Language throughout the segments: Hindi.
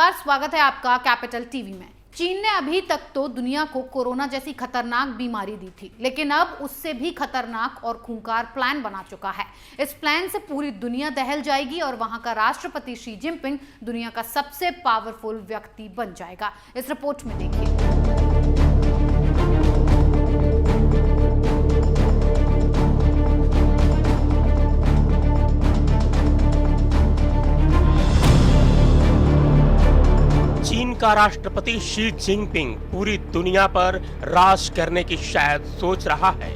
नमस्कार, स्वागत है आपका कैपिटल टीवी में। चीन ने अभी तक तो दुनिया को कोरोना जैसी खतरनाक बीमारी दी थी, लेकिन अब उससे भी खतरनाक और खूंखार प्लान बना चुका है। इस प्लान से पूरी दुनिया दहल जाएगी और वहां का राष्ट्रपति शी जिनपिंग दुनिया का सबसे पावरफुल व्यक्ति बन जाएगा। इस रिपोर्ट में देखिए। चीन का राष्ट्रपति शी जिनपिंग पूरी दुनिया पर राज करने की शायद सोच रहा है।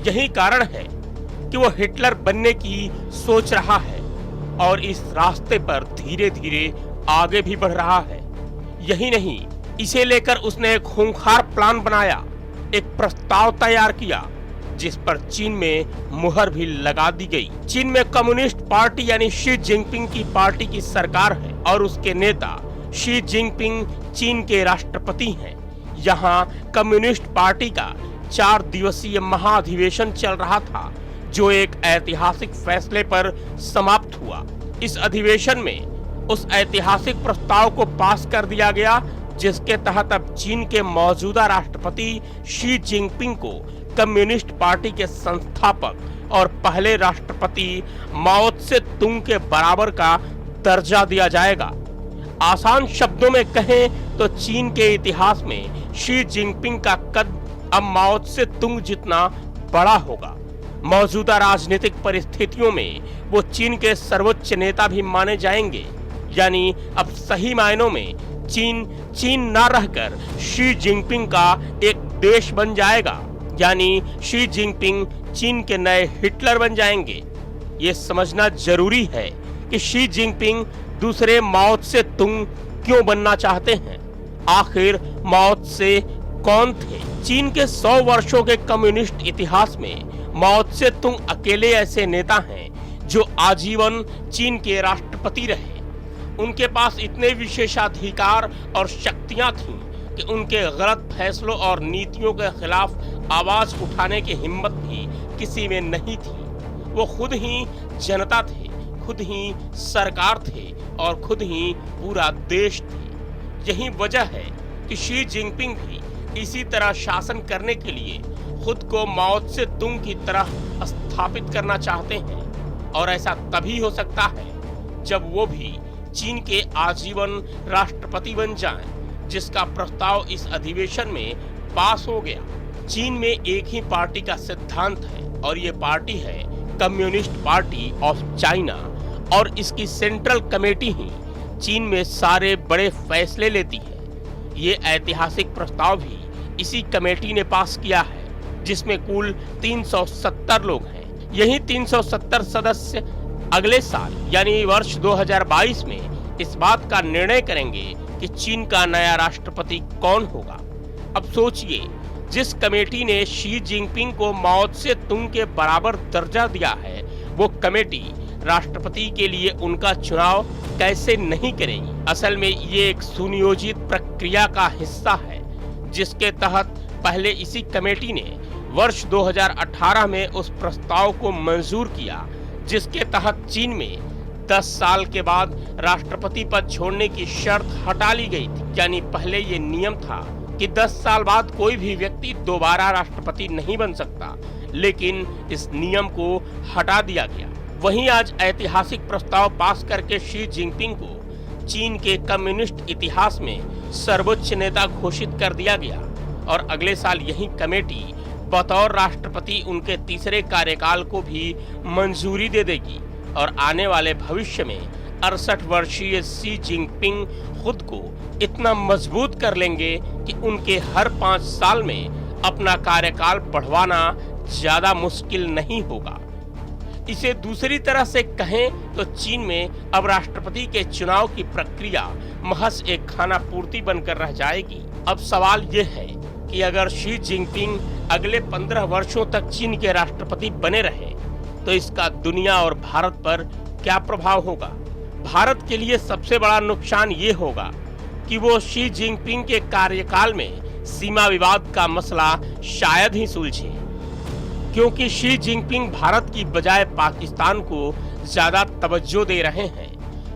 यही कारण है कि वो हिटलर बनने की सोच रहा है और इस रास्ते पर धीरे धीरे आगे भी बढ़ रहा है। यही नहीं, इसे लेकर उसने एक खूंखार प्लान बनाया, एक प्रस्ताव तैयार किया जिस पर चीन में मुहर भी लगा दी गई। चीन में कम्युनिस्ट पार्टी यानी शी जिनपिंग की पार्टी की सरकार है और उसके नेता शी जिनपिंग चीन के राष्ट्रपति हैं। यहाँ कम्युनिस्ट पार्टी का 4 दिवसीय महाअधिवेशन चल रहा था जो एक ऐतिहासिक फैसले पर समाप्त हुआ। इस अधिवेशन में उस ऐतिहासिक प्रस्ताव को पास कर दिया गया जिसके तहत अब चीन के मौजूदा राष्ट्रपति शी जिनपिंग को कम्युनिस्ट पार्टी के संस्थापक और पहले राष्ट्रपति माओ त्से तुंग के बराबर का दर्जा दिया जाएगा। आसान शब्दों में कहें तो चीन के इतिहास में शी जिनपिंग का कद अब माओ त्से तुंग जितना बड़ा होगा। मौजूदा राजनीतिक परिस्थितियों में वो चीन के सर्वोच्च नेता भी माने जाएंगे। यानी अब सही मायनों में चीन न रहकर शी जिनपिंग का एक देश बन जाएगा। यानी शी जिनपिंग चीन के नए हिटलर बन जाएंगे। ये समझना जरूरी है कि शी जिनपिंग दूसरे माओ त्से तुंग क्यों बनना चाहते हैं। आखिर माओ त्से कौन थे? चीन के 100 वर्षों के कम्युनिस्ट इतिहास में माओ त्से तुंग अकेले ऐसे नेता हैं जो आजीवन चीन के राष्ट्रपति रहे। उनके पास इतने विशेषाधिकार और शक्तियां थीं कि उनके गलत फैसलों और नीतियों के खिलाफ आवाज उठाने की हिम्मत भी किसी में नहीं थी। वो खुद ही जनता थे, खुद ही सरकार थे और खुद ही पूरा देश थे। यही वजह है कि शी जिनपिंग भी इसी तरह शासन करने के लिए खुद को माओ त्से तुंग की तरह स्थापित करना चाहते हैं। और ऐसा तभी हो सकता है जब वो भी चीन के आजीवन राष्ट्रपति बन जाएं, जिसका प्रस्ताव इस अधिवेशन में पास हो गया। चीन में एक ही पार्टी का सिद्धांत है और ये पार्टी है कम्युनिस्ट पार्टी ऑफ चाइना और इसकी सेंट्रल कमेटी ही चीन में सारे बड़े फैसले लेती है। ये ऐतिहासिक प्रस्ताव भी इसी कमेटी ने पास किया है जिसमें कुल 370 लोग हैं। यही 370 सदस्य अगले साल यानी वर्ष 2022 में इस बात का निर्णय करेंगे कि चीन का नया राष्ट्रपति कौन होगा। अब सोचिए, जिस कमेटी ने शी जिनपिंग को माओ त्से तुंग के बराबर दर्जा दिया है, वो कमेटी राष्ट्रपति के लिए उनका चुनाव कैसे नहीं करेगी। असल में ये एक सुनियोजित प्रक्रिया का हिस्सा है जिसके तहत पहले इसी कमेटी ने वर्ष 2018 में उस प्रस्ताव को मंजूर किया जिसके तहत चीन में 10 साल के बाद राष्ट्रपति पद छोड़ने की शर्त हटा ली गई थी। यानी पहले ये नियम था कि 10 साल बाद कोई भी व्यक्ति दोबारा राष्ट्रपति नहीं बन सकता, लेकिन इस नियम को हटा दिया गया। वहीं आज ऐतिहासिक प्रस्ताव पास करके शी जिनपिंग को चीन के कम्युनिस्ट इतिहास में सर्वोच्च नेता घोषित कर दिया गया और अगले साल यही कमेटी बतौर राष्ट्रपति उनके तीसरे कार्यकाल को भी मंजूरी दे देगी और आने वाले भविष्य में 68 वर्षीय शी जिनपिंग खुद को इतना मजबूत कर लेंगे कि उनके हर 5 साल में अपना कार्यकाल बढ़वाना ज्यादा मुश्किल नहीं होगा। इसे दूसरी तरह से कहें तो चीन में अब राष्ट्रपति के चुनाव की प्रक्रिया महज एक खाना पूर्ति बनकर रह जाएगी। अब सवाल ये है कि अगर शी जिनपिंग अगले 15 वर्षों तक चीन के राष्ट्रपति बने रहे तो इसका दुनिया और भारत पर क्या प्रभाव होगा। भारत के लिए सबसे बड़ा नुकसान ये होगा कि वो शी जिनपिंग के कार्यकाल में सीमा विवाद का मसला शायद ही सुलझे, क्योंकि शी जिनपिंग भारत की बजाय पाकिस्तान को ज्यादा तवज्जो दे रहे हैं।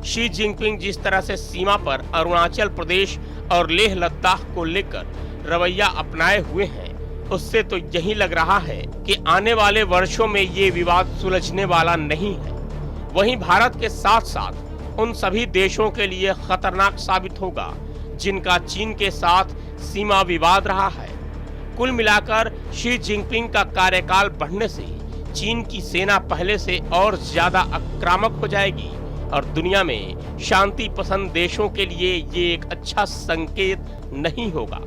शी जिनपिंग जिस तरह से सीमा पर अरुणाचल प्रदेश और लेह लद्दाख को लेकर रवैया अपनाए हुए हैं, उससे तो यही लग रहा है कि आने वाले वर्षों में ये विवाद सुलझने वाला नहीं है। वहीं भारत के साथ साथ उन सभी देशों के लिए खतरनाक साबित होगा जिनका चीन के साथ सीमा विवाद रहा है। कुल मिलाकर शी जिनपिंग का कार्यकाल बढ़ने से चीन की सेना पहले से और ज्यादा आक्रामक हो जाएगी और दुनिया में शांति पसंद देशों के लिए ये एक अच्छा संकेत नहीं होगा।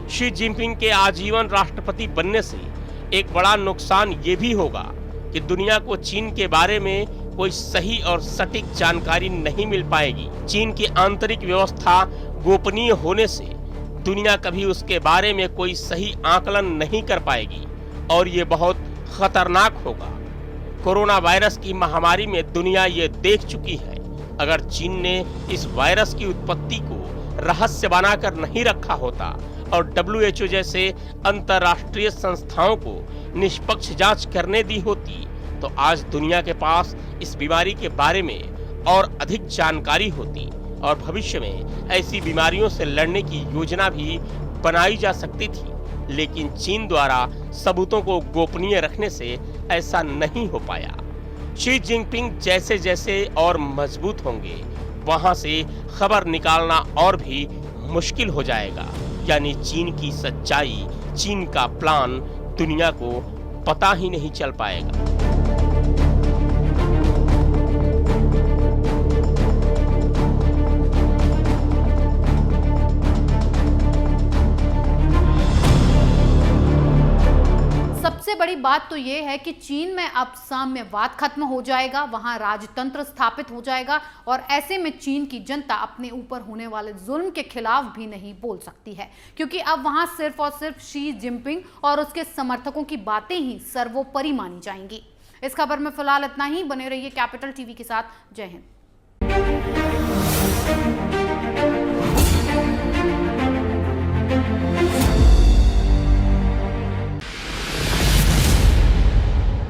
शी जिनपिंग के आजीवन राष्ट्रपति बनने से एक बड़ा नुकसान ये भी होगा कि दुनिया को चीन के बारे में कोई सही और सटीक जानकारी नहीं मिल पाएगी। चीन की आंतरिक व्यवस्था गोपनीय होने से दुनिया कभी उसके बारे में कोई सही आकलन नहीं कर पाएगी और ये बहुत खतरनाक होगा। कोरोना वायरस की महामारी में दुनिया ये देख चुकी है, अगर चीन ने इस वायरस की उत्पत्ति को रहस्य बनाकर नहीं रखा होता और WHO जैसे अंतर्राष्ट्रीय संस्थाओं को निष्पक्ष जांच करने दी होती तो आज दुनिया के पास इस बीमारी के बारे में और अधिक जानकारी होती और भविष्य में ऐसी बीमारियों से लड़ने की योजना भी बनाई जा सकती थी। लेकिन चीन द्वारा सबूतों को गोपनीय रखने से ऐसा नहीं हो पाया। शी जिनपिंग जैसे जैसे और मजबूत होंगे वहां से खबर निकालना और भी मुश्किल हो जाएगा, यानी चीन की सच्चाई, चीन का प्लान दुनिया को पता ही नहीं चल पाएगा। सबसे बड़ी बात तो ये है कि चीन में अब साम्यवाद खत्म हो जाएगा, वहां राजतंत्र स्थापित हो जाएगा और ऐसे में चीन की जनता अपने ऊपर होने वाले जुल्म के खिलाफ भी नहीं बोल सकती है, क्योंकि अब वहां सिर्फ और सिर्फ शी जिनपिंग और उसके समर्थकों की बातें ही सर्वोपरि मानी जाएंगी। इस खबर में फिलहाल इतना ही। बने रहिए कैपिटल टीवी के साथ। जय हिंद।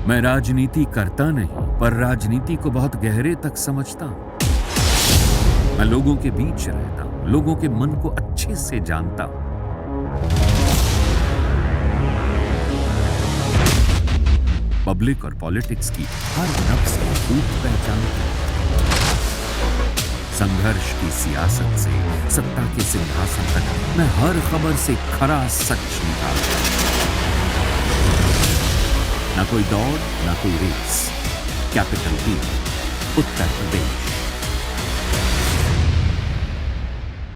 मैं राजनीति करता नहीं, पर राजनीति को बहुत गहरे तक समझता हूं। मैं लोगों के बीच रहता हूं, लोगों के मन को अच्छे से जानता हूं। पब्लिक और पॉलिटिक्स की हर नब्ज को खूब पहचानता हूं। संघर्ष की सियासत से सत्ता के सिंहासन तक मैं हर खबर से खरा सच निकालता हूं। ना कोई दौड़, ना कोई race. Capital TV, Uttar Pradesh.